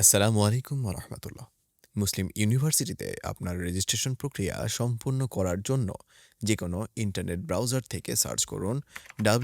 আসসালামু আলাইকুম ওয়া রাহমাতুল্লাহ। মুসলিম ইউনিভার্সিটিতে আপনার রেজিস্ট্রেশন প্রক্রিয়া সম্পূর্ণ করার জন্য যেকোনো ইন্টারনেট ব্রাউজার থেকে সার্চ করুন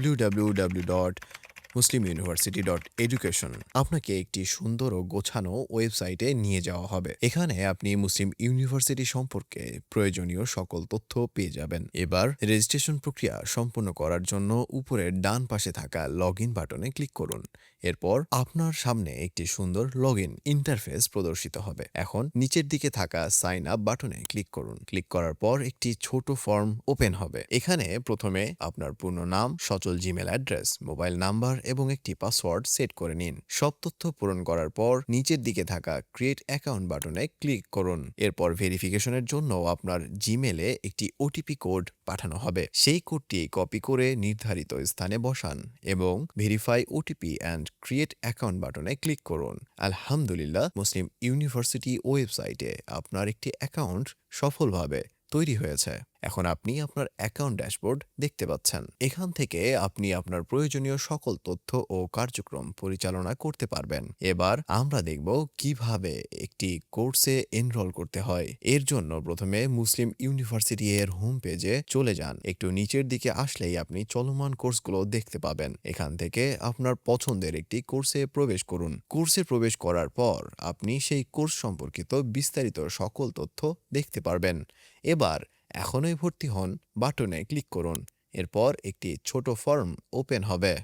www.muslimuniversity.education। আপনাকে একটি সুন্দর ও গোছানো ওয়েবসাইটে নিয়ে যাওয়া হবে। এখানে আপনি মুসলিম ইউনিভার্সিটি সম্পর্কে প্রয়োজনীয় সকল তথ্য পেয়ে যাবেন। এবার রেজিস্ট্রেশন প্রক্রিয়া সম্পূর্ণ করার জন্য উপরের ডান পাশে থাকা লগইন বাটনে ক্লিক করুন। এরপর আপনার সামনে একটি সুন্দর লগইন ইন্টারফেস প্রদর্শিত হবে। এখন নিচের দিকে থাকা সাইন আপ বাটনে ক্লিক করুন। ক্লিক করার পর একটি ছোট ফর্ম ওপেন হবে। এখানে প্রথমে আপনার পূর্ণ নাম, সচল জিমেল অ্যাড্রেস, মোবাইল নাম্বার এবং একটি পাসওয়ার্ড সেট করে নিন। সব তথ্য পূরণ করার পর নিচের দিকে থাকা ক্রিয়েট অ্যাকাউন্ট বাটনে ক্লিক করুন। এরপর ভেরিফিকেশনের জন্য আপনার জিমেলে একটি ওটিপি কোড পাঠানো হবে। সেই কোডটি কপি করে নির্ধারিত স্থানে বসান এবং verify OTP and create account বাটনে ক্লিক করুন। আলহামদুলিল্লাহ, মুসলিম ইউনিভার্সিটি ওয়েবসাইটে আপনার একটি অ্যাকাউন্ট সফলভাবে তৈরি হয়েছে। এখন আপনি আপনার অ্যাকাউন্ট ড্যাশবোর্ড দেখতে পাচ্ছেন। এখান থেকে আপনি আপনার প্রয়োজনীয় সকল তথ্য ও কার্যক্রম পরিচালনা করতে পারবেন। এবার আমরা দেখব কিভাবে একটি কোর্সে এনরোল করতে হয়। এর জন্য প্রথমে মুসলিম ইউনিভার্সিটি এর হোম পেজে চলে যান। একটু নিচের দিকে আসলেই আপনি চলমান কোর্সগুলো দেখতে পাবেন। এখান থেকে আপনার পছন্দের একটি কোর্সে প্রবেশ করুন। কোর্সে প্রবেশ করার পর আপনি সেই কোর্স সম্পর্কিত বিস্তারিত সকল তথ্য দেখতে পারবেন। এবার এখনই ভর্তি হন বাটনে ক্লিক করুন। এরপর একটি ছোট ফর্ম ওপেন হবে।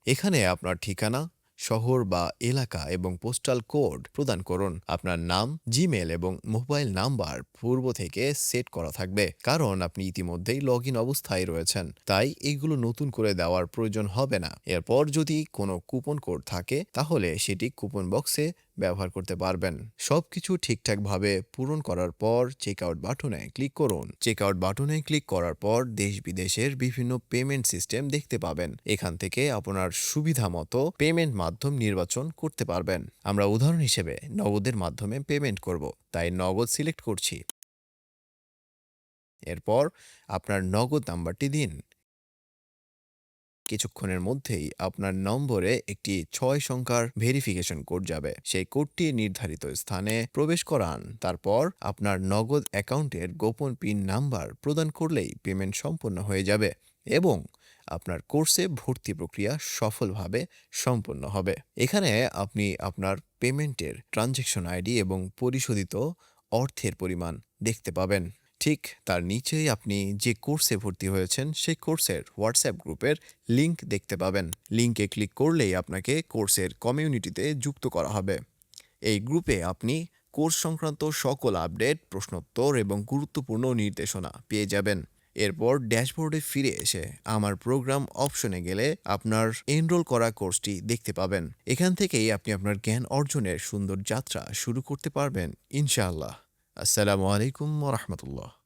এখানে আপনার ঠিকানা, শহর বা এলাকা এবং পোস্টাল কোড প্রদান করুন। আপনার নাম, জিমেল এবং মোবাইল নাম্বার পূর্ব থেকে সেট করা থাকবে, কারণ আপনি ইতিমধ্যেই লগ ইন অবস্থায় রয়েছেন, তাই এইগুলো নতুন করে দেওয়ার প্রয়োজন হবে না। এরপর যদি কোনো কুপন কোড থাকে তাহলে সেটি কুপন বক্সে ব্যবহার করতে পারবেন। সবকিছু ঠিকঠাকভাবে পূরণ করার পর চেক আউট বাটনে ক্লিক করুন। চেক আউট বাটনে ক্লিক করার পর দেশ বিদেশের বিভিন্ন পেমেন্ট সিস্টেম দেখতে পাবেন। এখান থেকে আপনার সুবিধা মতো পেমেন্ট মাধ্যম নির্বাচন করতে পারবেন। আমরা উদাহরণ হিসেবে নগদের মাধ্যমে পেমেন্ট করব, তাই নগদ সিলেক্ট করছি। এরপর আপনার নগদ নাম্বারটি দিন। কিছুক্ষণের মধ্যেই আপনার নম্বরে একটি ৬ সংখ্যার ভেরিফিকেশন কোড যাবে। সেই কোডটি নির্ধারিত স্থানে প্রবেশ করান। তারপর আপনার নগদ অ্যাকাউন্টের গোপন পিন নাম্বার প্রদান করলেই পেমেন্ট সম্পন্ন হয়ে যাবে এবং আপনার কোর্সে ভর্তি প্রক্রিয়া সফলভাবে সম্পন্ন হবে। এখানে আপনি আপনার পেমেন্টের ট্রানজ্যাকশন আইডি এবং পরিশোধিত অর্থের পরিমাণ দেখতে পাবেন। ঠিক তার নিচেই আপনি যে কোর্সে ভর্তি হয়েছেন সেই কোর্সের হোয়াটসঅ্যাপ গ্রুপের লিংক দেখতে পাবেন। লিংকে ক্লিক করলেই আপনাকে কোর্সের কমিউনিটিতে যুক্ত করা হবে। এই গ্রুপে আপনি কোর্স সংক্রান্ত সকল আপডেট, প্রশ্নোত্তর এবং গুরুত্বপূর্ণ নির্দেশনা পেয়ে যাবেন। এরপর ড্যাশবোর্ডে ফিরে এসে আমার প্রোগ্রাম অপশনে গেলে আপনার এনরোল করা কোর্সটি দেখতে পাবেন। এখান থেকেই আপনি আপনার জ্ঞান অর্জনের সুন্দর যাত্রা শুরু করতে পারবেন ইনশাআল্লাহ। আসসালামু আলাইকুম ওয়া রাহমাতুল্লাহ।